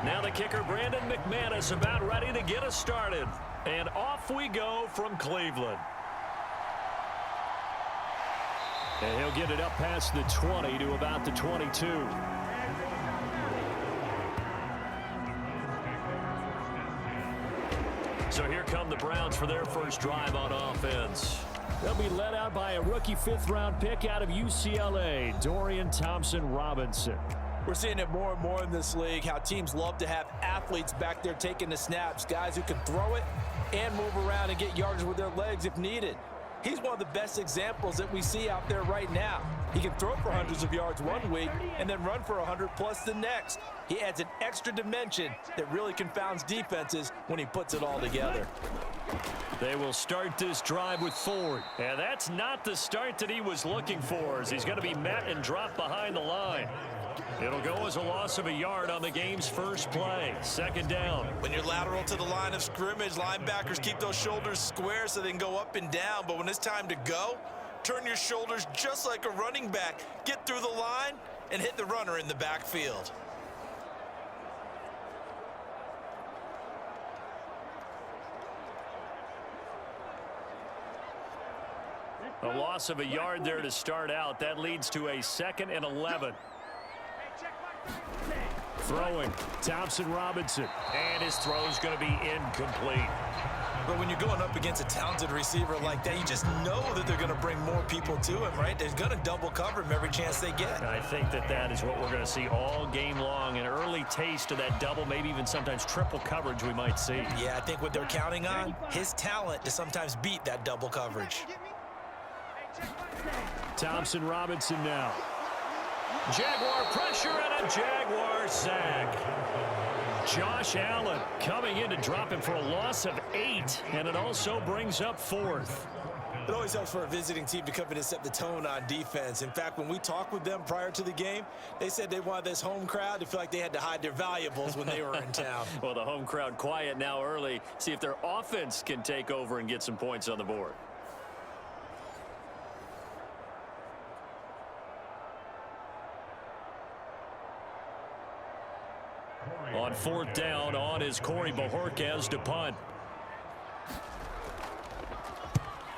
Now the kicker, Brandon McManus, about ready to get us started. And off we go from Cleveland. And he'll get it up past the 20 to about the 22. So here come the Browns for their first drive on offense. They'll be led out by a rookie fifth-round pick out of UCLA, Dorian Thompson-Robinson. We're seeing it more and more in this league, how teams love to have athletes back there taking the snaps, guys who can throw it and move around and get yardage with their legs if needed. He's one of the best examples that we see out there right now. He can throw for hundreds of yards one week and then run for 100+ the next. He adds an extra dimension that really confounds defenses when he puts it all together. They will start this drive with Ford. And that's not the start that he was looking for, as he's going to be met and dropped behind the line. It'll go as a loss of a yard on the game's first play. Second down. When you're lateral to the line of scrimmage, linebackers keep those shoulders square so they can go up and down. But when it's time to go, turn your shoulders just like a running back. Get through the line and hit the runner in the backfield. A loss of a yard there to start out. That leads to a 2nd and 11. Throwing, Thompson-Robinson. And his throw is going to be incomplete. But when you're going up against a talented receiver like that, you just know that they're going to bring more people to him, right? They're going to double cover him every chance they get. I think that is what we're going to see all game long. An early taste of that double, maybe even sometimes triple coverage we might see. Yeah, I think what they're counting on, his talent to sometimes beat that double coverage. Thompson-Robinson now. Jaguar pressure and a Jaguar sack. Josh Allen coming in to drop him for a loss of 8, and it also brings up 4th. It always helps for a visiting team to come in and set the tone on defense. In fact, when we talked with them prior to the game, they said they wanted this home crowd to feel like they had to hide their valuables when they were in town. Well, the home crowd quiet now early. See if their offense can take over and get some points on the board. On 4th down, on is Corey Bojorquez to punt.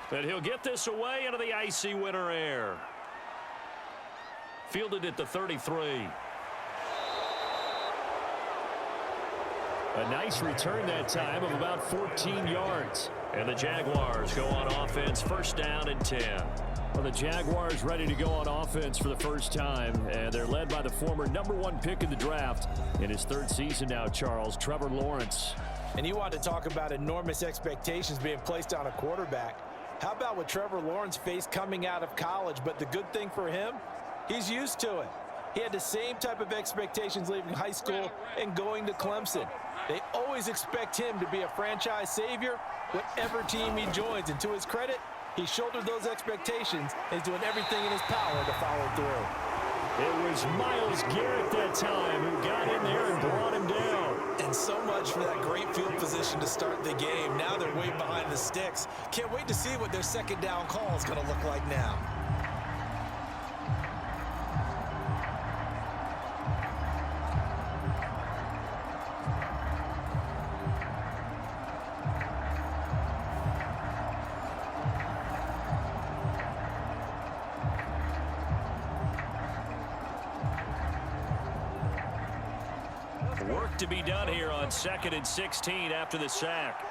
But he'll get this away into the icy winter air. Fielded at the 33. A nice return that time of about 14 yards. And the Jaguars go on offense, 1st down and 10. Well, the Jaguars ready to go on offense for the first time, and they're led by the former #1 pick in the draft in his 3rd season now, Charles, Trevor Lawrence. And you want to talk about enormous expectations being placed on a quarterback. How about what Trevor Lawrence faced coming out of college? But the good thing for him, he's used to it. He had the same type of expectations leaving high school and going to Clemson. They always expect him to be a franchise savior, whatever team he joins. And to his credit, he shouldered those expectations and is doing everything in his power to follow through. It was Myles Garrett that time who got in there and brought him down. And so much for that great field position to start the game. Now they're way behind the sticks. Can't wait to see what their 2nd down call is going to look like now. Work to be done here on 2nd and 16 after the sack.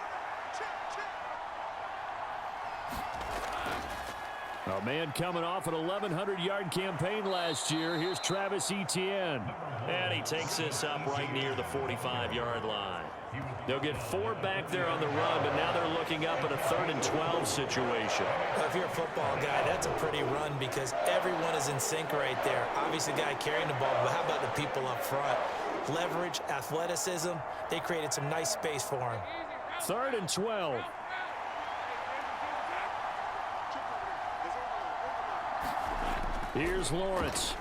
A man coming off an 1,100-yard campaign last year. Here's Travis Etienne. And he takes this up right near the 45-yard line. They'll get 4 back there on the run, but now they're looking up at a 3rd and 12 situation. Well, if you're a football guy, that's a pretty run because everyone is in sync right there. Obviously, the guy carrying the ball, but how about the people up front? Leverage, athleticism, they created some nice space for him. 3rd and 12. Here's Lawrence.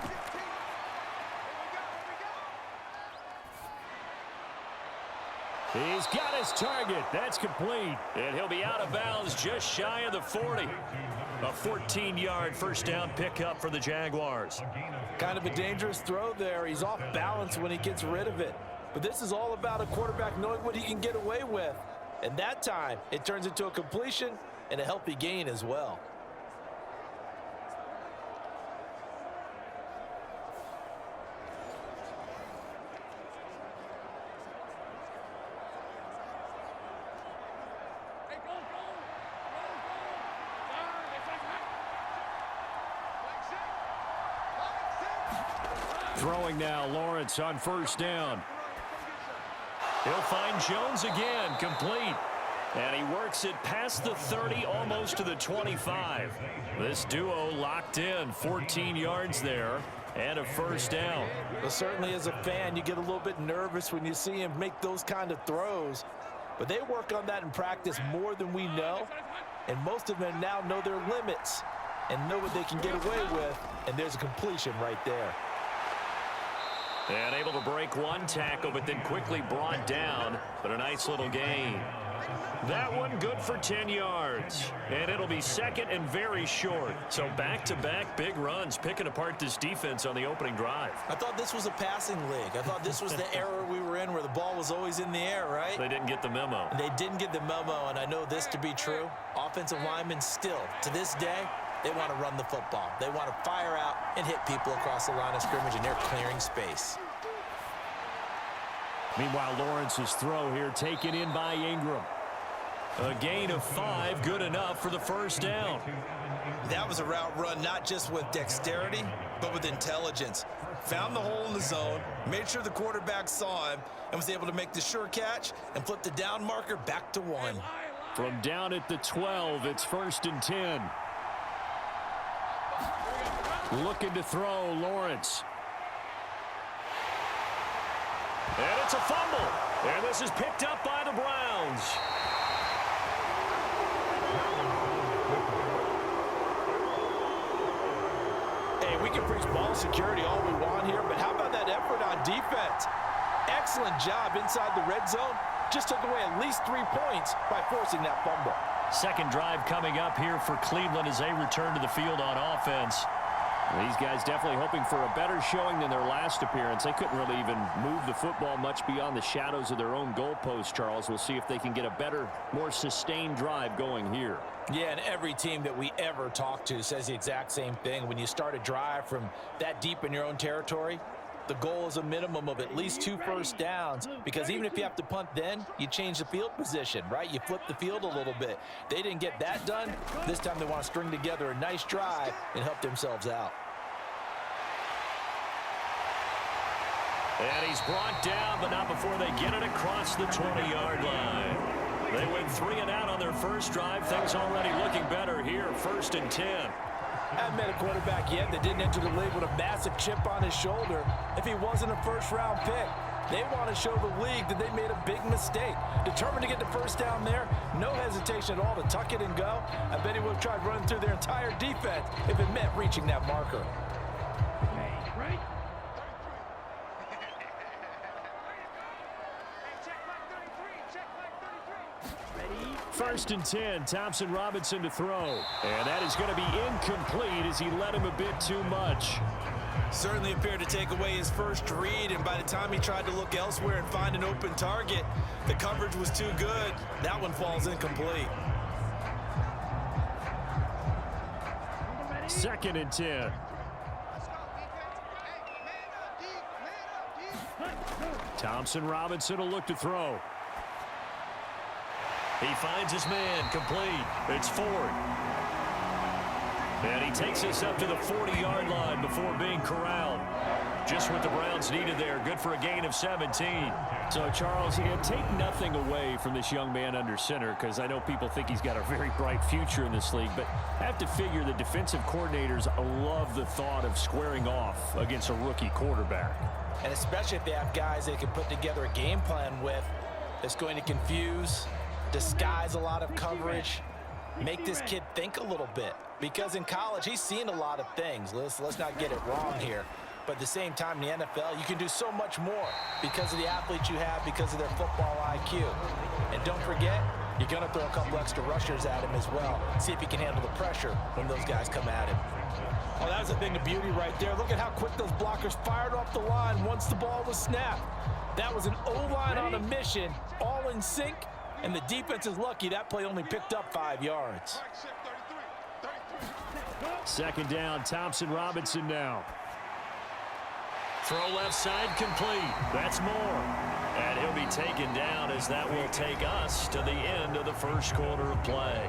He's got his target. That's complete. And he'll be out of bounds just shy of the 40. A 14-yard first down pickup for the Jaguars. Kind of a dangerous throw there. He's off balance when he gets rid of it. But this is all about a quarterback knowing what he can get away with. And that time, it turns into a completion and a healthy gain as well. Throwing now, Lawrence on first down. He'll find Jones again, complete. And he works it past the 30, almost to the 25. This duo locked in, 14 yards there, and a first down. Well, certainly as a fan, you get a little bit nervous when you see him make those kind of throws. But they work on that in practice more than we know. And most of them now know their limits and know what they can get away with. And there's a completion right there. And able to break one tackle, but then quickly brought down. But a nice little gain. That one good for 10 yards. And it'll be second and very short. So back-to-back big runs, picking apart this defense on the opening drive. I thought this was a passing league. I thought this was the era we were in where the ball was always in the air, right? They didn't get the memo. They didn't get the memo, and I know this to be true. Offensive linemen still, to this day, they want to run the football. They want to fire out and hit people across the line of scrimmage, and they're clearing space. Meanwhile, Lawrence's throw here taken in by Ingram. A gain of 5, good enough for the first down. That was a route run not just with dexterity, but with intelligence. Found the hole in the zone, made sure the quarterback saw him, and was able to make the sure catch and flip the down marker back to 1. From down at the 12, it's first and 10. Looking to throw, Lawrence. And it's a fumble. And this is picked up by the Browns. Hey, we can preach ball security all we want here, but how about that effort on defense? Excellent job inside the red zone. Just took away at least 3 points by forcing that fumble. Second drive coming up here for Cleveland as they return to the field on offense. These guys definitely hoping for a better showing than their last appearance. They couldn't really even move the football much beyond the shadows of their own goalpost, Charles. We'll see if they can get a better, more sustained drive going here. Yeah, and every team that we ever talk to says the exact same thing. When you start a drive from that deep in your own territory, the goal is a minimum of at least 2 first downs, because even if you have to punt then, you change the field position, right? You flip the field a little bit. They didn't get that done. This time they want to string together a nice drive and help themselves out. And he's brought down, but not before they get it across the 20-yard line. They went 3 and out on their first drive. Things already looking better here, first and 10. Haven't met a quarterback yet that didn't enter the league with a massive chip on his shoulder if he wasn't a first-round pick. They want to show the league that they made a big mistake. Determined to get the first down there, no hesitation at all to tuck it and go. I bet he would have tried running through their entire defense if it meant reaching that marker. First and 10, Thompson Robinson to throw. And that is going to be incomplete as he led him a bit too much. Certainly appeared to take away his first read, and by the time he tried to look elsewhere and find an open target, the coverage was too good. That one falls incomplete. Second and 10. Thompson Robinson will look to throw. He finds his man, complete. It's Ford. And he takes us up to the 40-yard line before being corralled. Just what the Browns needed there. Good for a gain of 17. So, Charles, take nothing away from this young man under center, because I know people think he's got a very bright future in this league, but I have to figure the defensive coordinators love the thought of squaring off against a rookie quarterback. And especially if they have guys they can put together a game plan with that's going to confuse, disguise a lot of coverage, make this kid think a little bit. Because in college, he's seen a lot of things. Let's not get it wrong here. But at the same time, in the NFL, you can do so much more because of the athletes you have, because of their football IQ. And don't forget, You're going to throw a couple extra rushers at him as well. See if he can handle the pressure when those guys come at him. Oh, that was a thing of beauty right there. Look at how quick those blockers fired off the line once the ball was snapped. That was an O-line on a mission, all in sync, and the defense is lucky that play only picked up 5 yards. Second down, Thompson Robinson now. Throw left side complete. That's more. And he'll be taken down as that will take us to the end of the first quarter of play.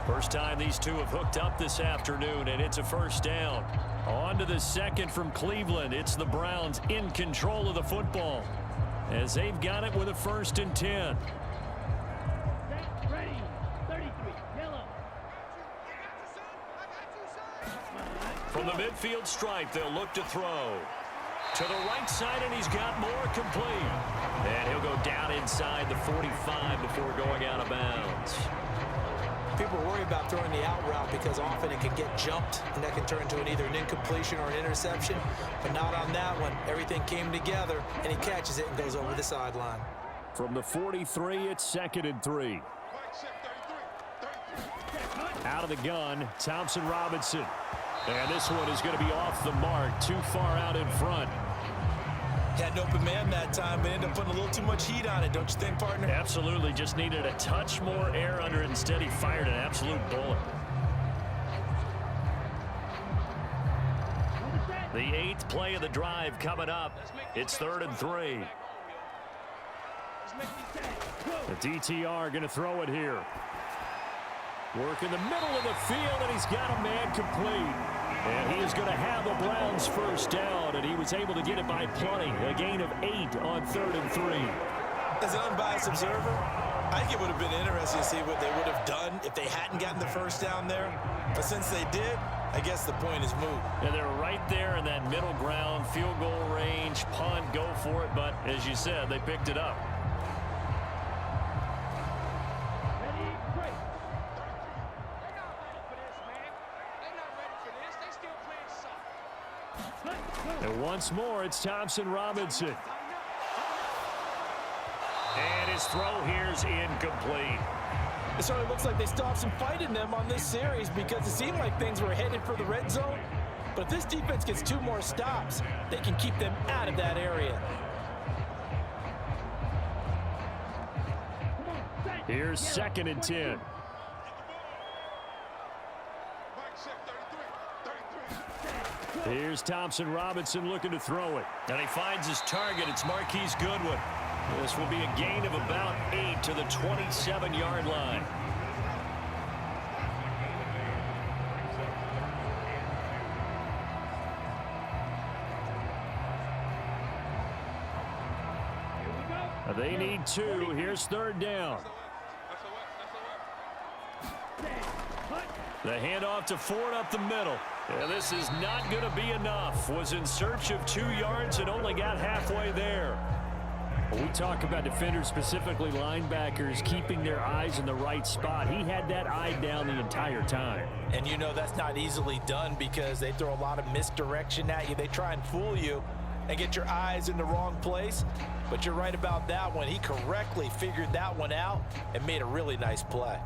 First time these two have hooked up this afternoon, and it's a first down. On to the second from Cleveland. It's the Browns in control of the football as they've got it with a 1st and 10. Ready, 33, yellow. From the midfield stripe, they'll look to throw. To the right side, and he's got more complete. And he'll go down inside the 45 before going out of bounds. People worry about throwing the out route because often it can get jumped, and that can turn into either an incompletion or an interception. But not on that one. Everything came together, and he catches it and goes over the sideline. From the 43, it's 2nd and 3. Out of the gun, Thompson Robinson. And this one is going to be off the mark, too far out in front. Had an open man that time, but ended up putting a little too much heat on it, don't you think, partner? Absolutely. Just needed a touch more air under it. Instead, he fired an absolute bullet. The 8th play of the drive coming up. It's 3rd and 3. The DTR going to throw it here. Work in the middle of the field, and he's got a man complete. And he is going to have the Browns first down, and he was able to get it by plenty. A gain of 8 on 3rd and 3. As an unbiased observer, I think it would have been interesting to see what they would have done if they hadn't gotten the first down there. But since they did, I guess the point is moot. And they're right there in that middle ground, field goal range, punt, go for it. But as you said, they picked it up. Ready, break. And once more, it's Thompson Robinson. And his throw here's incomplete. It certainly looks like they still have some fight in them on this series because it seemed like things were headed for the red zone. But if this defense gets 2 more stops, they can keep them out of that area. Here's 2nd and 10. Here's Thompson Robinson looking to throw it. And he finds his target. It's Marquise Goodwin. This will be a gain of about 8 to the 27-yard line. They need 2. Here's 3rd down. The handoff to Ford up the middle. And this is not going to be enough. Was in search of 2 yards and only got halfway there. When we talk about defenders, specifically linebackers, keeping their eyes in the right spot, he had that eye down the entire time. And you know that's not easily done because they throw a lot of misdirection at you. They try and fool you and get your eyes in the wrong place. But you're right about that one. He correctly figured that one out and made a really nice play.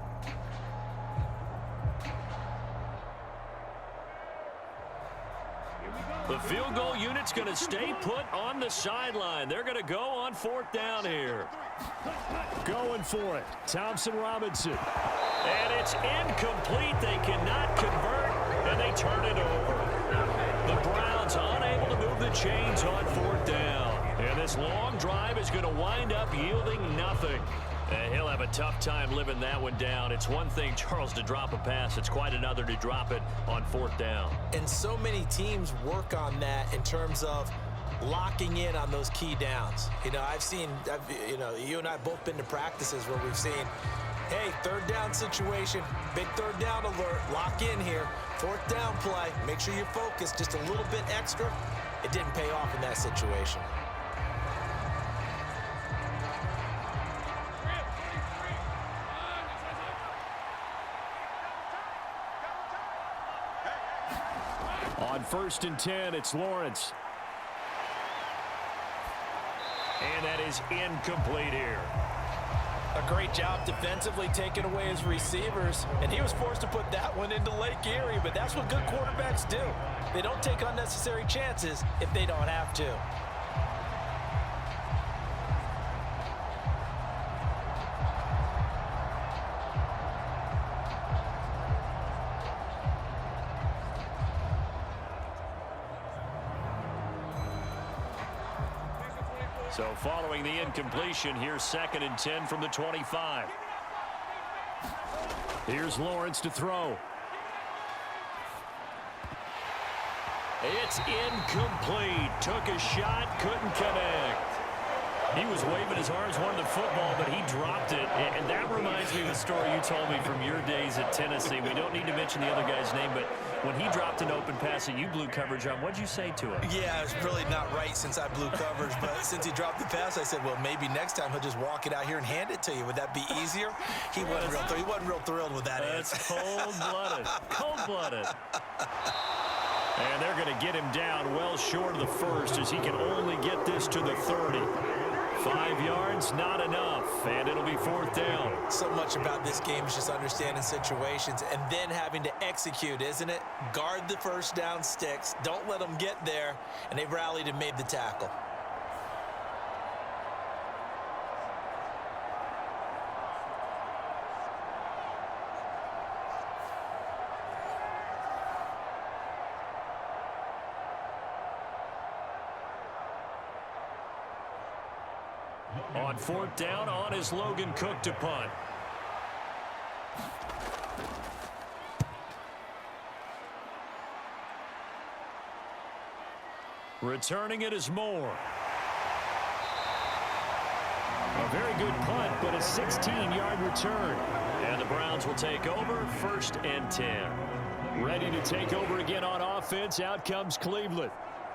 The field goal unit's going to stay put on the sideline. They're going to go on 4th down here. Going for it. Thompson Robinson. And it's incomplete. They cannot convert, and they turn it over. The Browns unable to move the chains on 4th down. And this long drive is going to wind up yielding nothing. And he'll have a tough time living that one down. It's one thing, Charles, to drop a pass. It's quite another to drop it on 4th down. And so many teams work on that in terms of locking in on those key downs. You know, you and I have both been to practices where we've seen, hey, 3rd down situation, big 3rd down alert, lock in here, 4th down play, make sure you're focused just a little bit extra. It didn't pay off in that situation. On 1st and 10, it's Lawrence. And that is incomplete here. A great job defensively taking away his receivers, and he was forced to put that one into Lake Erie, but that's what good quarterbacks do. They don't take unnecessary chances if they don't have to. So following the incompletion, here's 2nd and 10 from the 25. Here's Lawrence to throw. It's incomplete. Took a shot, couldn't connect. He was waving his arms, wanted the football, but he dropped it. And that reminds me of a story you told me from your days at Tennessee. We don't need to mention the other guy's name, but when he dropped an open pass that you blew coverage on, what'd you say to him? Yeah, it's really not right since I blew coverage, but since he dropped the pass, I said, well, maybe next time he'll just walk it out here and hand it to you. Would that be easier? He wasn't real thrilled with that answer. That's cold-blooded. Cold-blooded. And they're going to get him down well short of the first as he can only get this to the 30. 5 yards, not enough, and it'll be 4th down. So much about this game is just understanding situations and then having to execute, isn't it? Guard the first down sticks. Don't let them get there, and they rallied and made the tackle. On 4th down, on is Logan Cook to punt. Returning it is Moore. A very good punt, but a 16-yard return. And the Browns will take over, 1st and 10. Ready to take over again on offense. Out comes Cleveland.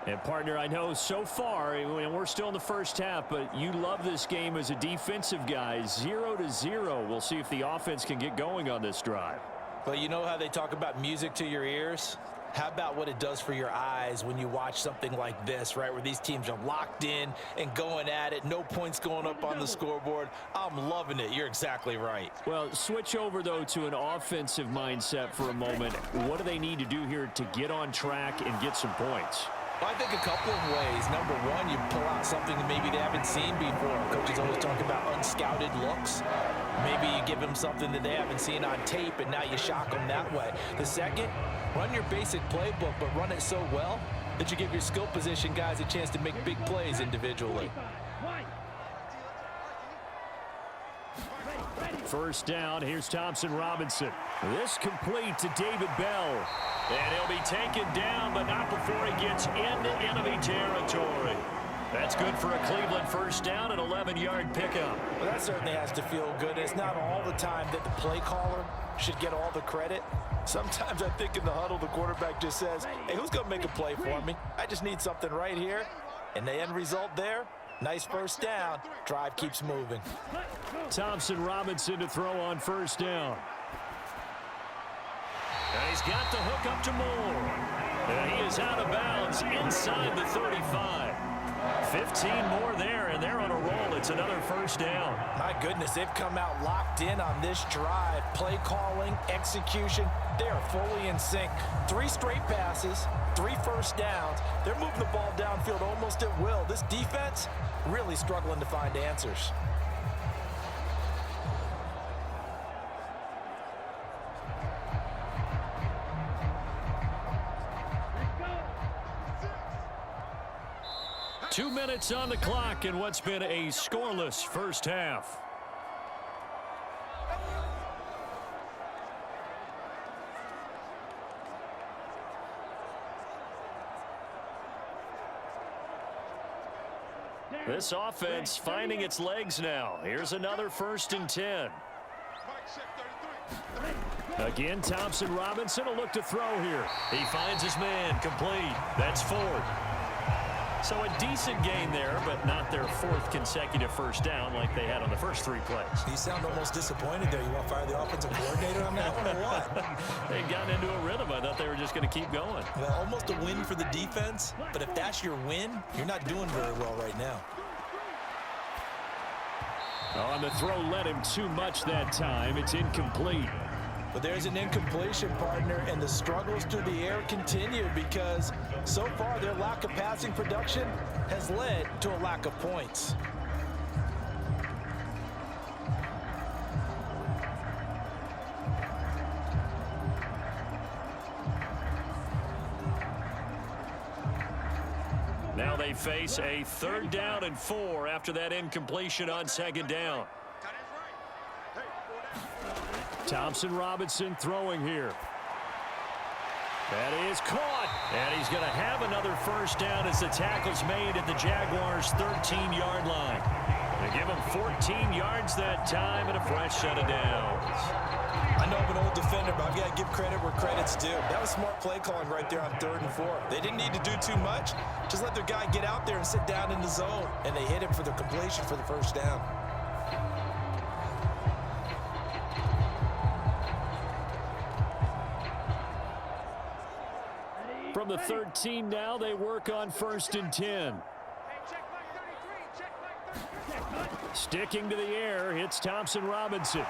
And, partner, I know so far, and we're still in the first half, but you love this game as a defensive guy. 0-0. We'll see if the offense can get going on this drive. But you know how they talk about music to your ears? How about what it does for your eyes when you watch something like this, right, where these teams are locked in and going at it, no points going up on the scoreboard? I'm loving it. You're exactly right. Well, switch over, though, to an offensive mindset for a moment. What do they need to do here to get on track and get some points? Well, I think a couple of ways. Number one, you pull out something that maybe they haven't seen before. Coaches always talk about unscouted looks. Maybe you give them something that they haven't seen on tape, and now you shock them that way. The second, run your basic playbook, but run it so well that you give your skill position guys a chance to make big plays individually. 1st down, here's Thompson Robinson. This complete to David Bell. And he'll be taken down, but not before he gets into enemy territory. That's good for a Cleveland 1st down, an 11-yard pickup. Well, that certainly has to feel good. It's not all the time that the play caller should get all the credit. Sometimes I think in the huddle, the quarterback just says, hey, who's going to make a play for me? I just need something right here. And the end result there, nice 1st down. Drive keeps moving. Thompson Robinson to throw on 1st down. And he's got the hook up to Moore. And he is out of bounds inside the 35. 15 more there, and they're on a roll. It's another 1st down. My goodness, they've come out locked in on this drive. Play calling, execution, they are fully in sync. 3 straight passes, 3 1st downs. They're moving the ball downfield almost at will. This defense really struggling to find answers. Two minutes on the clock in what's been a scoreless 1st half. This offense finding its legs now. Here's another 1st and 10. Again, Thompson Robinson will look to throw here. He finds his man, complete. That's Ford. So a decent gain there, but not their 4th consecutive 1st down like they had on the first 3 plays. You sound almost disappointed there. You want to fire the offensive coordinator on that one or what? They'd gotten into a rhythm. I thought they were just going to keep going. Well, almost a win for the defense, but if that's your win, you're not doing very well right now. Oh, and the throw led him too much that time. It's incomplete. But there's an incompletion, partner, and the struggles through the air continue because so far their lack of passing production has led to a lack of points. Now they face a 3rd down and 4 after that incompletion on 2nd down. Thompson Robinson throwing here. That is caught. And he's going to have another 1st down as the tackle's made at the Jaguars' 13-yard line. They give him 14 yards that time and a fresh set of downs. I know I'm an old defender, but I've got to give credit where credit's due. That was smart play calling right there on 3rd and 4. They didn't need to do too much. Just let their guy get out there and sit down in the zone. And they hit him for the completion for the 1st down. From the 13 now, they work on 1st and 10. Sticking to the air, hits Thompson Robinson.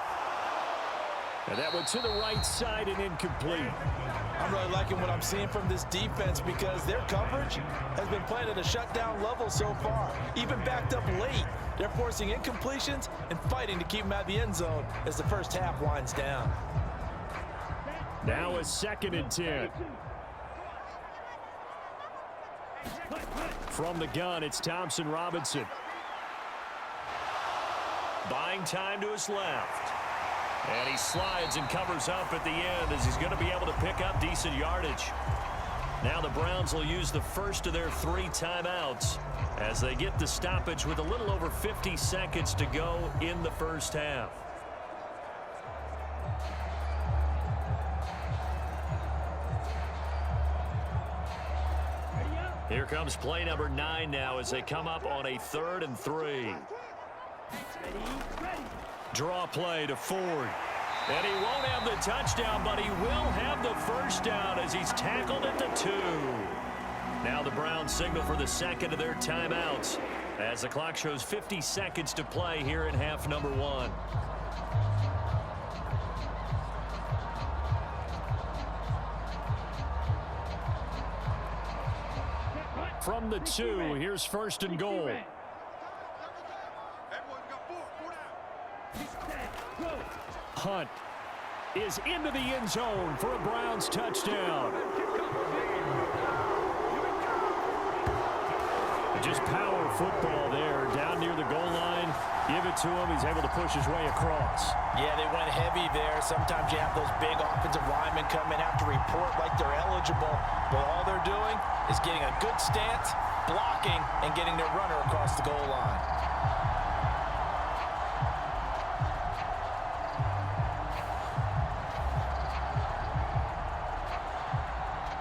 And that went to the right side and incomplete. I'm really liking what I'm seeing from this defense because their coverage has been playing at a shutdown level so far. Even backed up late, they're forcing incompletions and fighting to keep them out of the end zone as the 1st half winds down. Now a 2nd and 10. From the gun, it's Thompson Robinson. Buying time to his left. And he slides and covers up at the end as he's going to be able to pick up decent yardage. Now the Browns will use the 1st of their 3 timeouts as they get the stoppage with a little over 50 seconds to go in the 1st half. Here comes play number 9 now as they come up on a 3rd and 3. Draw play to Ford. And he won't have the touchdown, but he will have the 1st down as he's tackled at the 2. Now the Browns signal for the 2nd of their timeouts as the clock shows 50 seconds to play here in half number 1. From the 2, here's 1st and goal. Hunt is into the end zone for a Browns touchdown. Just power football there down near the goal line. Give it to him. He's able to push his way across. Yeah, they went heavy there. Sometimes you have those big offensive linemen come in, have to report like they're eligible. But all they're doing is getting a good stance, blocking, and getting their runner across the goal line.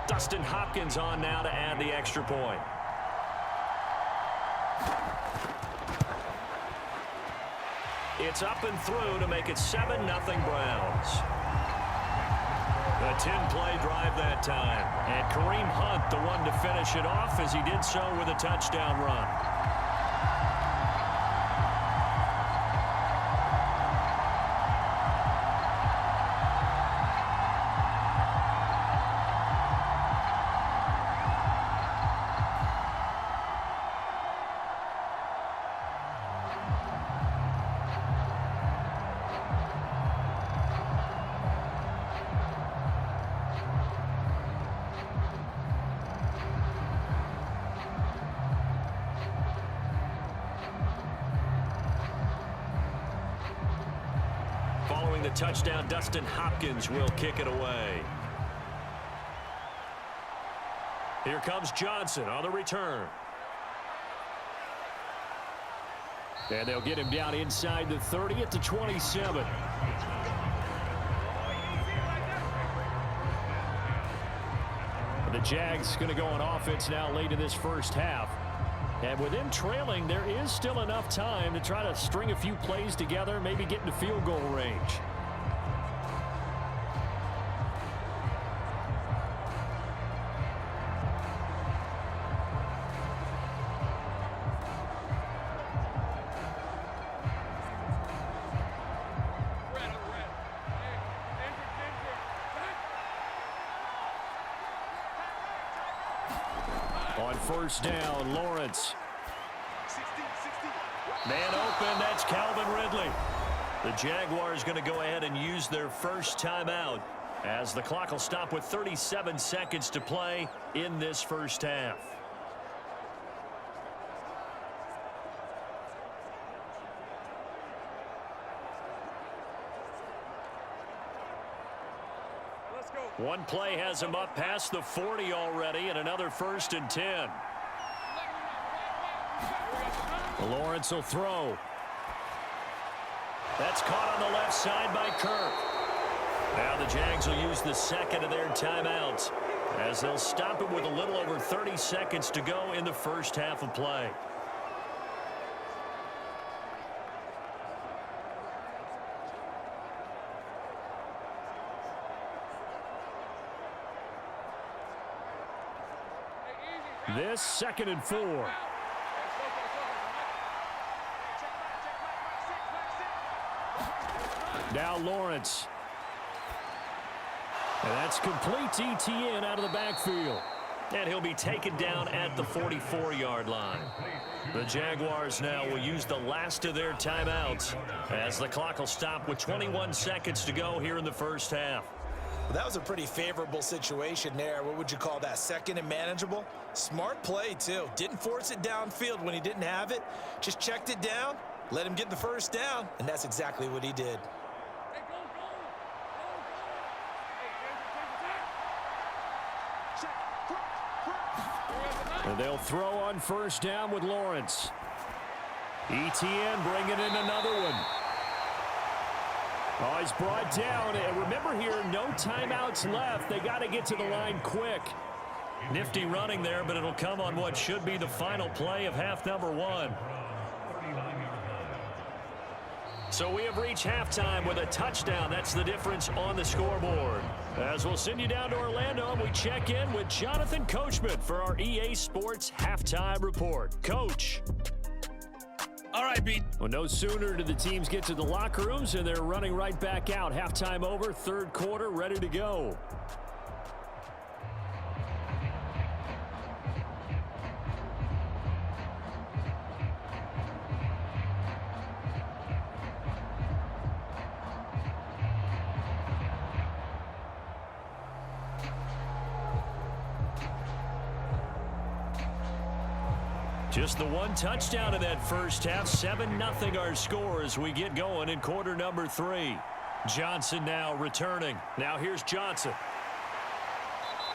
Dustin Hopkins on now to add the extra point. It's up and through to make it 7-0 Browns. A 10-play drive that time. And Kareem Hunt, the one to finish it off as he did so with a touchdown run. Following the touchdown, Dustin Hopkins will kick it away. Here comes Johnson on the return. And they'll get him down inside the 30 at the 27. The Jags going to go on offense now late in this 1st half. And with them trailing, there is still enough time to try to string a few plays together, maybe get into field goal range. first down. Lawrence. Man open, that's Calvin Ridley. The Jaguars going to go ahead and use their first timeout as the clock will stop with 37 seconds to play in this first half. One play has him up past the 40 already, and another 1st and 10. Lawrence will throw. That's caught on the left side by Kirk. Now the Jags will use the second of their timeouts as they'll stop it with a little over 30 seconds to go in the first half of play. This 2nd and 4. Now Lawrence. And that's complete to ETN out of the backfield. And he'll be taken down at the 44-yard line. The Jaguars now will use the last of their timeouts as the clock will stop with 21 seconds to go here in the first half. Well, that was a pretty favorable situation there. What would you call that? 2nd and manageable? Smart play, too. Didn't force it downfield when he didn't have it. Just checked it down, let him get the first down, and that's exactly what he did. And they'll throw on first down with Lawrence. ETN bringing in another one. Oh, he's brought down. And remember here, no timeouts left. They got to get to the line quick. Nifty running there, but it'll come on what should be the final play of half number 1. So we have reached halftime with a touchdown. That's the difference on the scoreboard. As we'll send you down to Orlando, and we check in with Jonathan Coachman for our EA Sports Halftime Report. Coach. All right, Pete. Well, no sooner do the teams get to the locker rooms, and they're running right back out. Halftime over, 3rd quarter, ready to go. Just the one touchdown in that first half. 7-0 our score as we get going in quarter number 3. Johnson now returning. Now here's Johnson.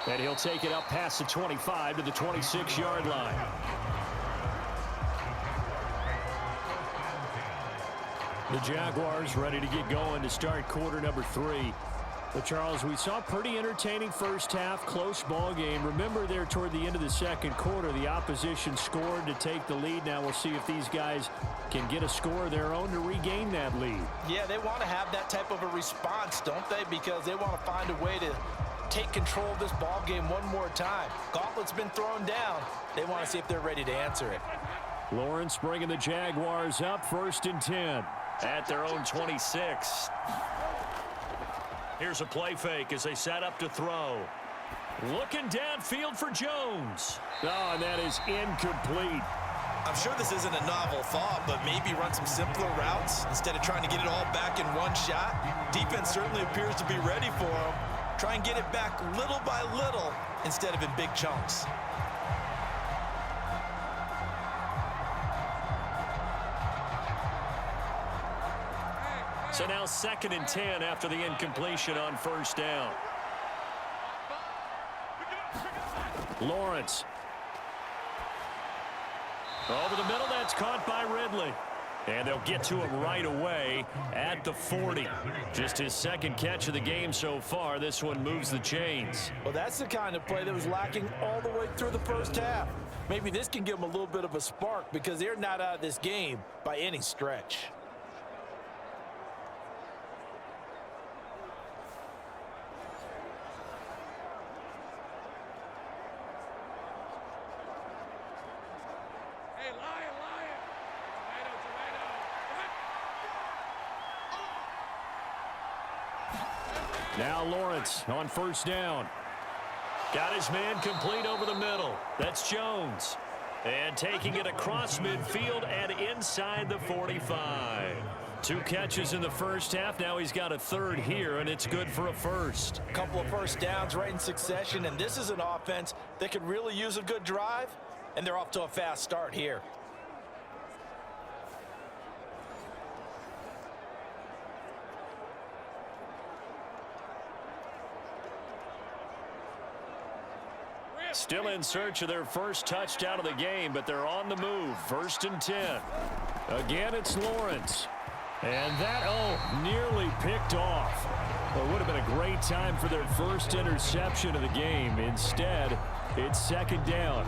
And he'll take it up past the 25 to the 26-yard line. The Jaguars ready to get going to start quarter number 3. But, Charles, we saw a pretty entertaining first half, close ball game. Remember there toward the end of the 2nd quarter, the opposition scored to take the lead. Now we'll see if these guys can get a score of their own to regain that lead. Yeah, they want to have that type of a response, don't they? Because they want to find a way to take control of this ball game one more time. Gauntlet's been thrown down. They want to see if they're ready to answer it. Lawrence bringing the Jaguars up, 1st and 10 at their own 26. Here's a play fake as they set up to throw. Looking downfield for Jones. Oh, and that is incomplete. I'm sure this isn't a novel thought, but maybe run some simpler routes instead of trying to get it all back in one shot. Defense certainly appears to be ready for them. Try and get it back little by little instead of in big chunks. So now 2nd and 10 after the incompletion on first down. Lawrence. Over the middle, that's caught by Ridley. And they'll get to him right away at the 40. Just his 2nd catch of the game so far. This one moves the chains. Well, that's the kind of play that was lacking all the way through the first half. Maybe this can give them a little bit of a spark because they're not out of this game by any stretch. Now Lawrence on first down. Got his man complete over the middle. That's Jones. And taking it across midfield and inside the 45. 2 catches in the first half. Now he's got a third here, and it's good for a first. A couple of first downs right in succession, and this is an offense that could really use a good drive, and they're off to a fast start here. Still in search of their first touchdown of the game, but they're on the move. 1st and 10. Again, it's Lawrence. And that, nearly picked off. Well, it would have been a great time for their first interception of the game. Instead, it's 2nd down.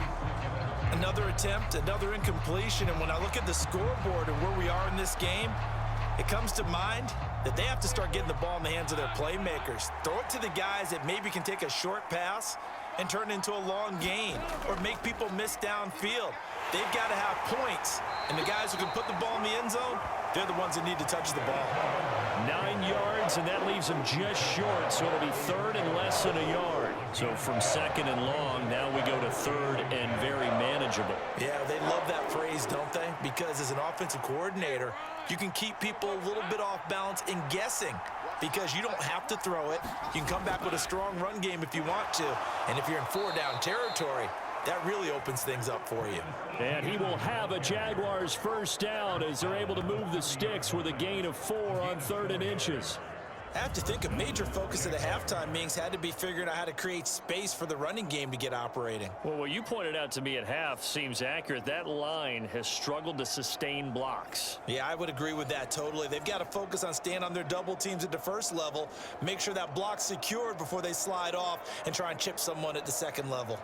Another attempt, another incompletion, and when I look at the scoreboard and where we are in this game, it comes to mind that they have to start getting the ball in the hands of their playmakers. Throw it to the guys that maybe can take a short pass and turn it into a long gain or make people miss downfield. They've got to have points, and the guys who can put the ball in the end zone, they're the ones that need to touch the ball. 9 yards, and that leaves them just short, so it'll be 3rd and less than a yard. So from 2nd and long, now we go to 3rd and very manageable. Yeah, they love that phrase, don't they? Because as an offensive coordinator, you can keep people a little bit off balance in guessing because you don't have to throw it. You can come back with a strong run game if you want to. And if you're in 4-down territory, that really opens things up for you. And he will have a Jaguars first down as they're able to move the sticks with a gain of 4 on 3rd and inches. I have to think a major focus of the halftime meetings had to be figuring out how to create space for the running game to get operating. Well, what you pointed out to me at half seems accurate. That line has struggled to sustain blocks. Yeah, I would agree with that totally. They've got to focus on staying on their double teams at the first level, make sure that block's secured before they slide off and try and chip someone at the second level.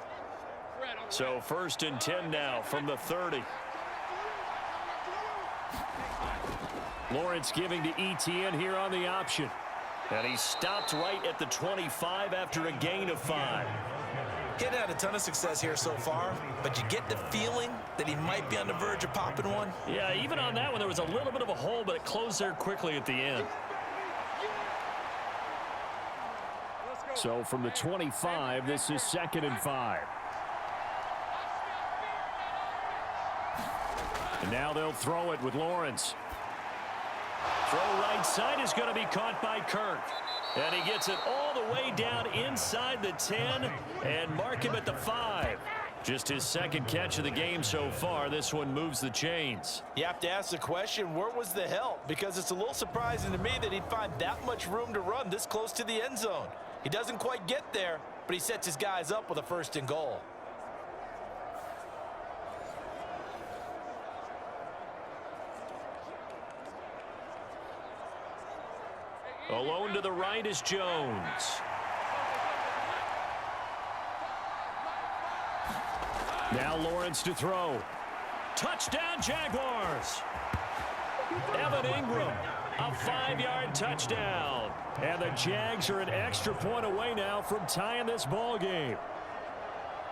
So 1st and 10 now from the 30. Lawrence giving to Etienne here on the option. And he stopped right at the 25 after a gain of 5. He hadn't had a ton of success here so far, but you get the feeling that he might be on the verge of popping one. Yeah, even on that one, there was a little bit of a hole, but it closed there quickly at the end. So from the 25, this is 2nd and 5. And now they'll throw it with Lawrence. Throw right side is going to be caught by Kirk. And he gets it all the way down inside the 10 and mark him at the 5. Just his 2nd catch of the game so far. This one moves the chains. You have to ask the question, where was the help? Because it's a little surprising to me that he'd find that much room to run this close to the end zone. He doesn't quite get there, but he sets his guys up with a 1st and goal. Alone to the right is Jones. Now Lawrence to throw. Touchdown Jaguars. Evan Ingram, a 5-yard touchdown. And the Jags are an extra point away now from tying this ball game.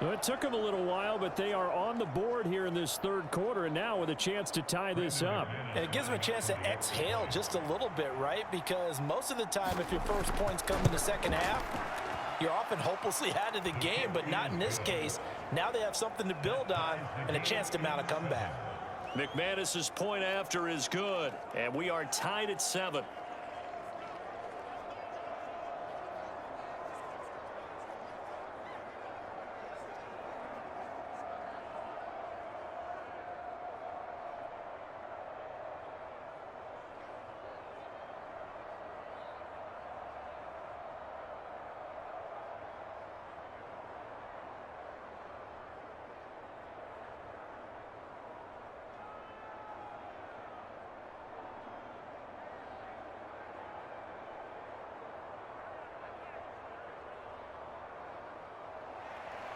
Well, it took them a little while, but they are on the board here in this 3rd quarter, and now with a chance to tie this up. And it gives them a chance to exhale just a little bit, right? Because most of the time, if your first points come in the 2nd half, you're often hopelessly out of the game, but not in this case. Now they have something to build on and a chance to mount a comeback. McManus's point after is good, and we are tied at 7.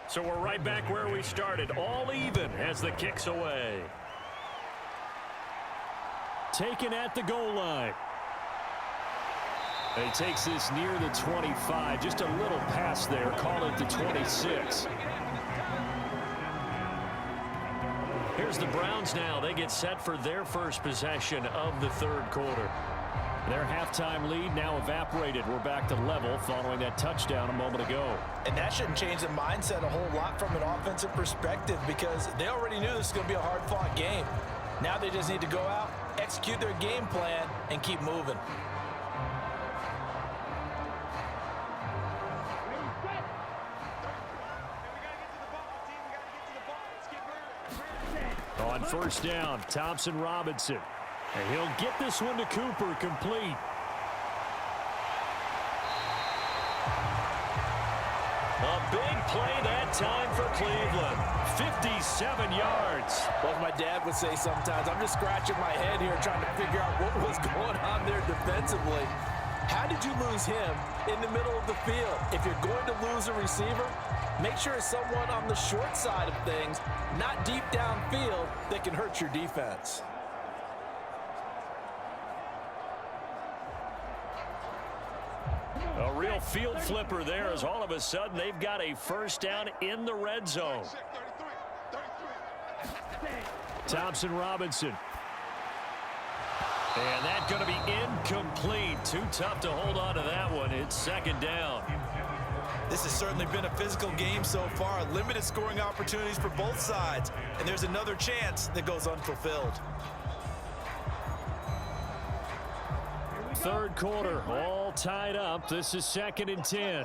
So we're right back where we started, all even as the kick's away. Taken at the goal line. And he takes this near the 25, just a little past there, call it the 26. Here's the Browns now. They get set for their first possession of the 3rd quarter. Their halftime lead now evaporated. We're back to level following that touchdown a moment ago. And that shouldn't change the mindset a whole lot from an offensive perspective because they already knew this was going to be a hard-fought game. Now they just need to go out, execute their game plan, and keep moving. On first down, Thompson Robinson. And he'll get this one to Cooper, complete. A big play that time for Cleveland. 57 yards. Well, as my dad would say sometimes, I'm just scratching my head here trying to figure out what was going on there defensively. How did you lose him in the middle of the field? If you're going to lose a receiver, make sure it's someone on the short side of things, not deep downfield, that can hurt your defense. A real field flipper there as all of a sudden they've got a first down in the red zone. Thompson Robinson. And that's going to be incomplete. Too tough to hold on to that one. It's second down. This has certainly been a physical game so far. Limited scoring opportunities for both sides. And there's another chance that goes unfulfilled. Third quarter, all tied up. This is 2nd and 10.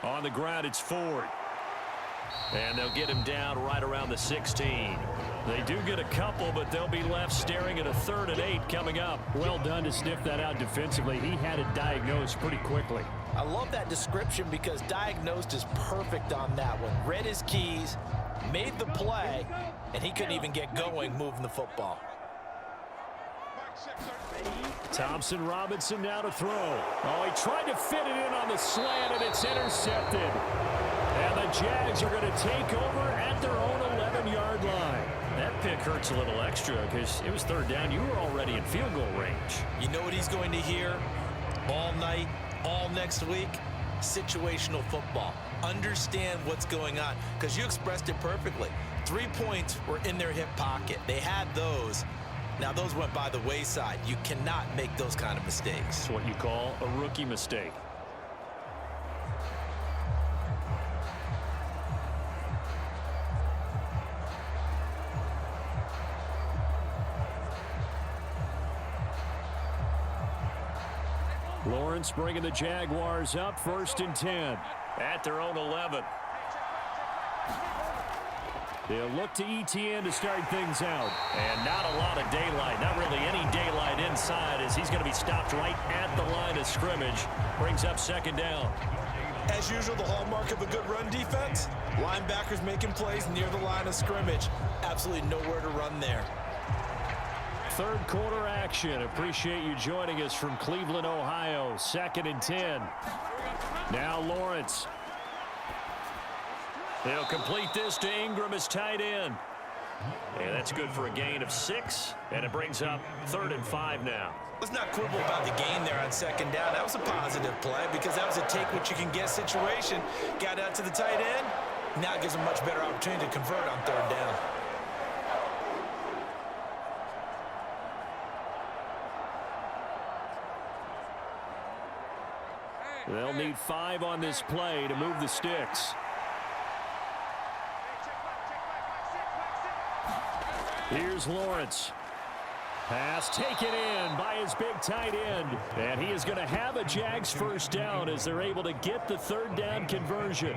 On the ground, it's Ford. And they'll get him down right around the 16. They do get a couple, but they'll be left staring at a 3rd and 8 coming up. Well done to sniff that out defensively. He had it diagnosed pretty quickly. I love that description because diagnosed is perfect on that one. Read his keys, made the play, and he couldn't even get going moving the football. Thompson Robinson now to throw. Oh, he tried to fit it in on the slant, and it's intercepted. And the Jags are going to take over at their own 11-yard line. That pick hurts a little extra because it was 3rd down. You were already in field goal range. You know what he's going to hear all night, all next week? Situational football. Understand what's going on because you expressed it perfectly. 3 points were in their hip pocket. They had those. Now, those went by the wayside. You cannot make those kind of mistakes. It's what you call a rookie mistake. Lawrence bringing the Jaguars up, 1st and 10. At their own 11. They'll look to ETN to start things out. And not a lot of daylight. Not really any daylight inside as he's going to be stopped right at the line of scrimmage. Brings up 2nd down. As usual, the hallmark of a good run defense, linebackers making plays near the line of scrimmage. Absolutely nowhere to run there. Third quarter action. Appreciate you joining us from Cleveland, Ohio. 2nd and 10. Now Lawrence. He'll complete this to Ingram as tight end. And that's good for a gain of 6. And it brings up 3rd and 5 now. Let's not quibble about the gain there on 2nd down. That was a positive play because that was a take-what-you-can-get situation. Got out to the tight end. Now it gives a much better opportunity to convert on 3rd down. They'll need 5 on this play to move the sticks. Here's Lawrence. Pass taken in by his big tight end. And he is going to have a Jags first down as they're able to get the 3rd down conversion.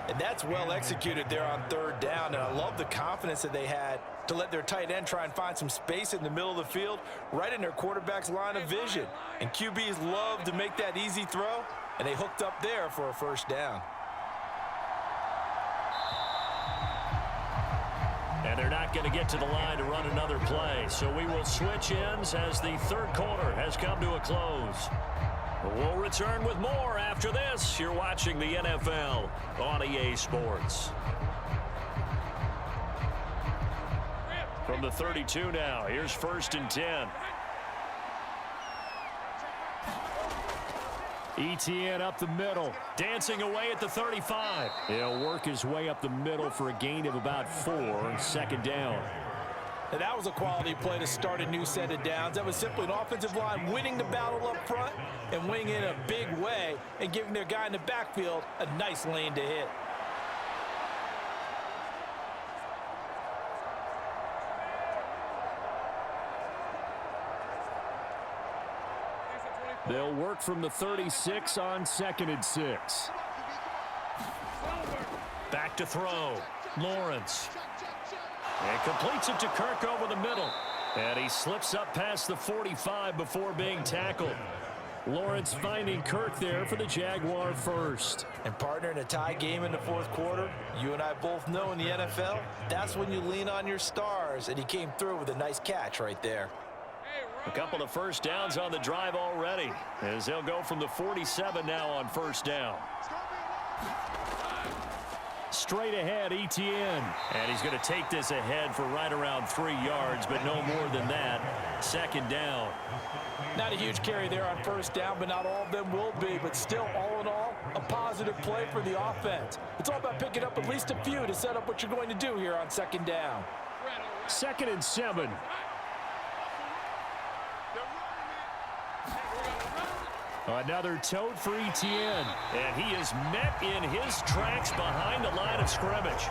And that's well executed there on 3rd down. And I love the confidence that they had to let their tight end try and find some space in the middle of the field, right in their quarterback's line of vision. And QBs love to make that easy throw, and they hooked up there for a first down. And they're not going to get to the line to run another play. So we will switch ends as the 3rd quarter has come to a close. We'll return with more after this. You're watching the NFL on EA Sports. From the 32 now, here's 1st and 10. ETN up the middle, dancing away at the 35. He'll work his way up the middle for a gain of about 4, 2nd down. Now, that was a quality play to start a new set of downs. That was simply an offensive line winning the battle up front and winning in a big way and giving their guy in the backfield a nice lane to hit. They'll work from the 36 on 2nd and 6. Back to throw. Lawrence. And completes it to Kirk over the middle. And he slips up past the 45 before being tackled. Lawrence finding Kirk there for the Jaguar first. And partner, in a tie game in the fourth quarter, you and I both know in the NFL, that's when you lean on your stars. And he came through with a nice catch right there. A couple of first downs on the drive already, as they'll go from the 47 now on first down. Straight ahead, Etienne. And he's going to take this ahead for right around 3 yards, but no more than that. 2nd down. Not a huge carry there on first down, but not all of them will be. But still, all in all, a positive play for the offense. It's all about picking up at least a few to set up what you're going to do here on 2nd down. 2nd and 7. Another tote for Etienne, and he is met in his tracks behind the line of scrimmage.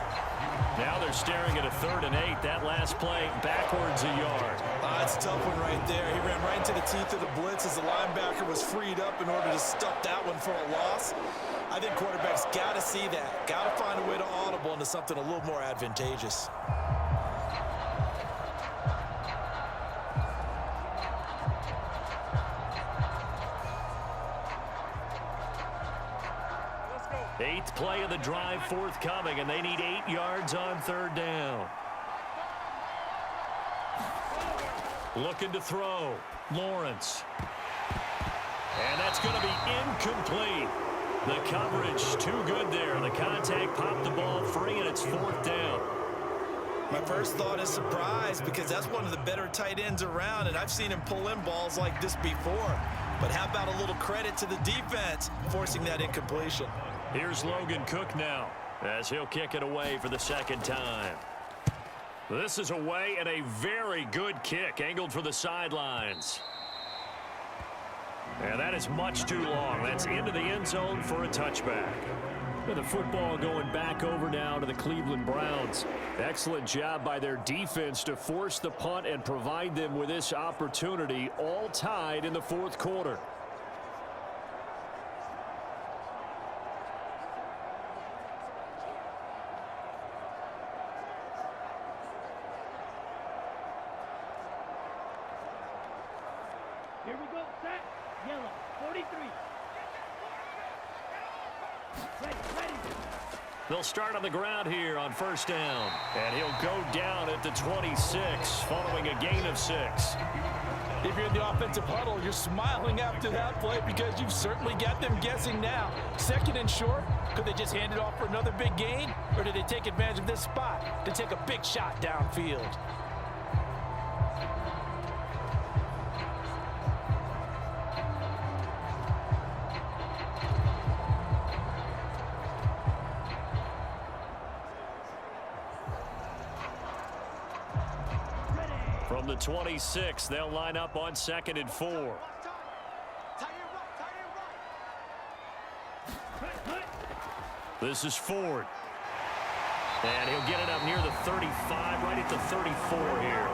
Now they're staring at a 3rd and 8. That last play backwards a yard. That's a tough one right there. He ran right into the teeth of the blitz as the linebacker was freed up in order to stop that one for a loss. I think quarterbacks got to see that. Got to find a way to audible into something a little more advantageous. Eighth play of the drive forthcoming, and they need 8 yards on 3rd down. Looking to throw. Lawrence. And that's going to be incomplete. The coverage too good there. The contact popped the ball free, and it's 4th down. My first thought is surprise, because that's one of the better tight ends around, and I've seen him pull in balls like this before. But how about a little credit to the defense forcing that incompletion? Here's Logan Cook now, as he'll kick it away for the 2nd time. This is away, and a very good kick, angled for the sidelines. And that is much too long. That's into the end zone for a touchback. And the football going back over now to the Cleveland Browns. Excellent job by their defense to force the punt and provide them with this opportunity, all tied in the 4th quarter. Here we go, set, yellow, 43. Ready. They'll start on the ground here on 1st down. And he'll go down at the 26 following a gain of 6. If you're in the offensive huddle, you're smiling after that play because you've certainly got them guessing now. 2nd and short, could they just hand it off for another big gain? Or did they take advantage of this spot to take a big shot downfield? From the 26, they'll line up on 2nd and 4. This is Ford. And he'll get it up near the 35, right at the 34 here.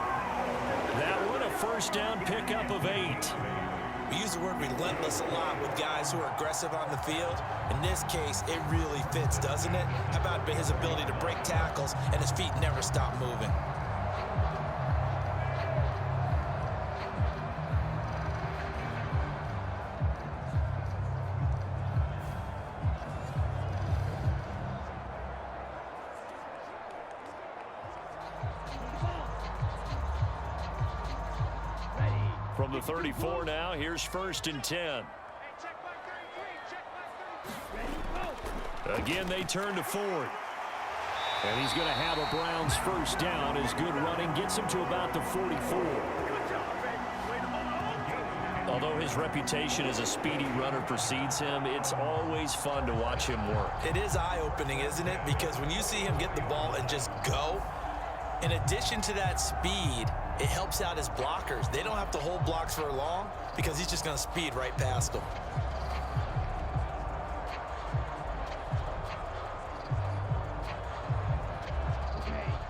That one, a 1st down pickup of 8. We use the word relentless a lot with guys who are aggressive on the field. In this case, it really fits, doesn't it? How about his ability to break tackles and his feet never stop moving? From the 34 now, here's 1st and 10. Again, they turn to Ford. And he's going to have a Browns 1st down as good running gets him to about the 44. Although his reputation as a speedy runner precedes him, it's always fun to watch him work. It is eye-opening, isn't it? Because when you see him get the ball and just go, In addition to that speed, it helps out his blockers. They don't have to hold blocks for long because he's just going to speed right past them.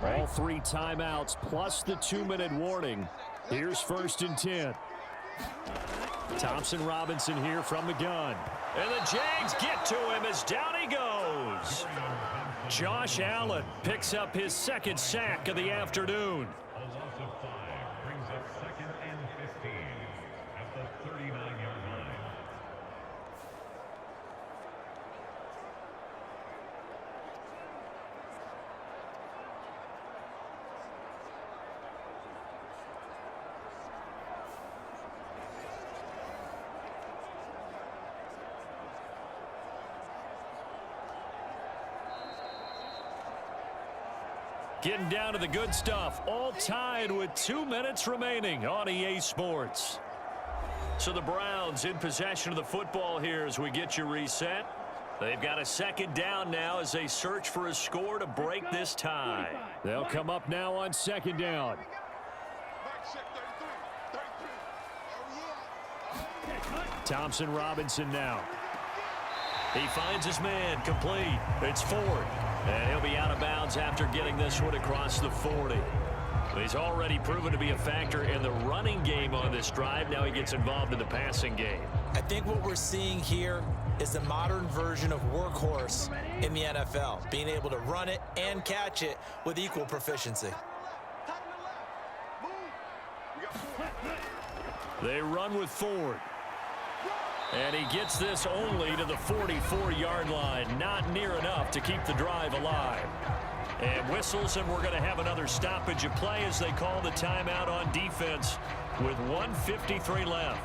All 3 timeouts plus the 2-minute warning. Here's 1st and 10. Thompson Robinson here from the gun. And the Jags get to him as down he goes. Josh Allen picks up his 2nd sack of the afternoon. A loss of 5 brings up 2nd and 15 at the 39-yard line. Getting down to the good stuff. All tied with 2 minutes remaining on EA Sports. So the Browns in possession of the football here as we get you reset. They've got a 2nd down now as they search for a score to break this tie. They'll come up now on 2nd down. Thompson Robinson now. He finds his man complete. It's Ford. And he'll be out of bounds after getting this one across the 40. He's already proven to be a factor in the running game on this drive. Now he gets involved in the passing game. I think what we're seeing here is the modern version of workhorse in the NFL, being able to run it and catch it with equal proficiency. They run with Ford. And he gets this only to the 44-yard line. Not near enough to keep the drive alive. And whistles, and we're going to have another stoppage of play as they call the timeout on defense with 1:53 left.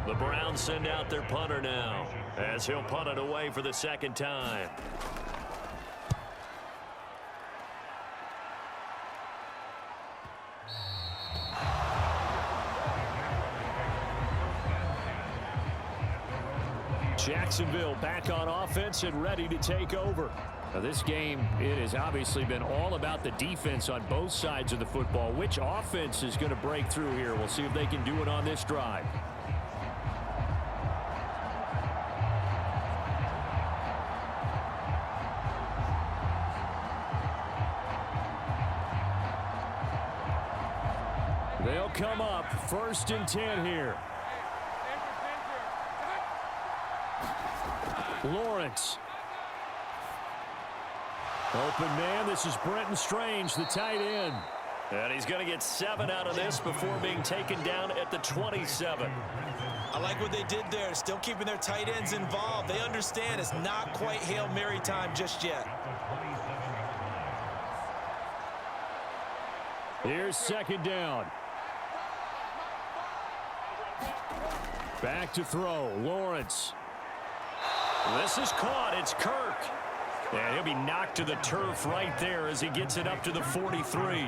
The Browns send out their punter now as he'll punt it away for the 2nd time. Jacksonville back on offense and ready to take over. Now this game, it has obviously been all about the defense on both sides of the football. Which offense is going to break through here? We'll see if they can do it on this drive. They'll come up 1st and 10 here. Lawrence. Open man. This is Brenton Strange, the tight end. And he's going to get 7 out of this before being taken down at the 27. I like what they did there, still keeping their tight ends involved. They understand it's not quite Hail Mary time just yet. Here's 2nd down. Back to throw. Lawrence. This is caught. It's Kirk. And he'll be knocked to the turf right there as he gets it up to the 43.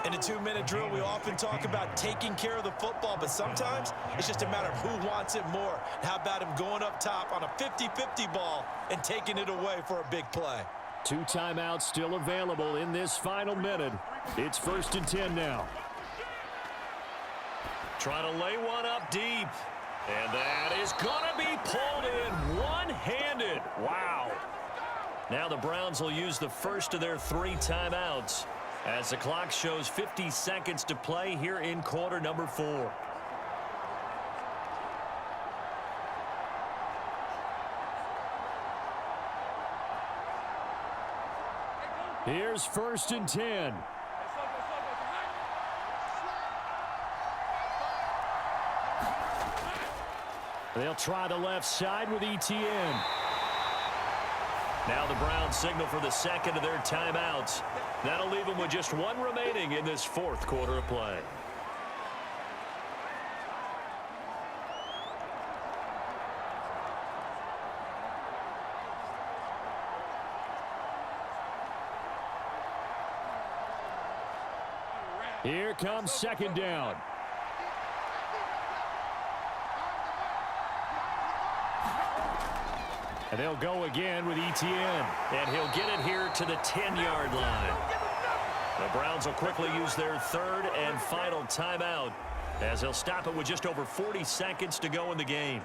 In a 2-minute drill, we often talk about taking care of the football, but sometimes it's just a matter of who wants it more. How about him going up top on a 50-50 ball and taking it away for a big play? 2 timeouts still available in this final minute. It's 1st and 10 now. Trying to lay one up deep. And that is going to be pulled in one-handed. Wow. Now the Browns will use the first of their 3 timeouts as the clock shows 50 seconds to play here in quarter number 4. Here's 1st and 10. They'll try the left side with ETN. Now the Browns signal for the 2nd of their timeouts. That'll leave them with just 1 remaining in this 4th quarter of play. Here comes 2nd down. And they'll go again with ETN. And he'll get it here to the 10-yard line. The Browns will quickly use their third and final timeout, as they'll stop it with just over 40 seconds to go in the game.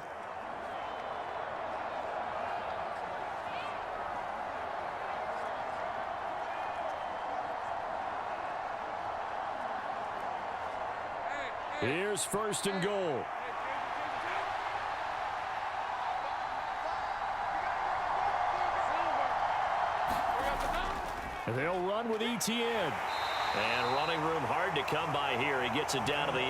Here's first and goal. They'll run with ETN. And running room hard to come by here. He gets it down to the 8.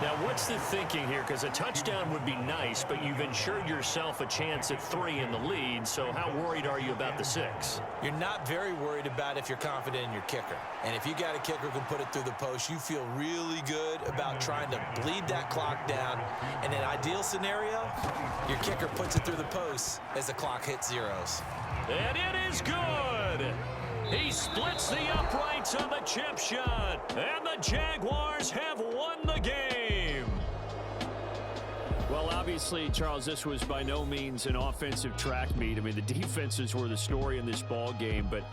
Now, what's the thinking here? Because a touchdown would be nice, but you've ensured yourself a chance at 3 in the lead. So how worried are you about the 6? You're not very worried about if you're confident in your kicker. And if you got a kicker who can put it through the post, you feel really good about trying to bleed that clock down. In an ideal scenario, your kicker puts it through the post as the clock hits zeros. And it is good. He splits the uprights on the chip shot. And the Jaguars have won the game. Well, obviously, Charles, this was by no means an offensive track meet. I mean, the defenses were the story in this ball game, but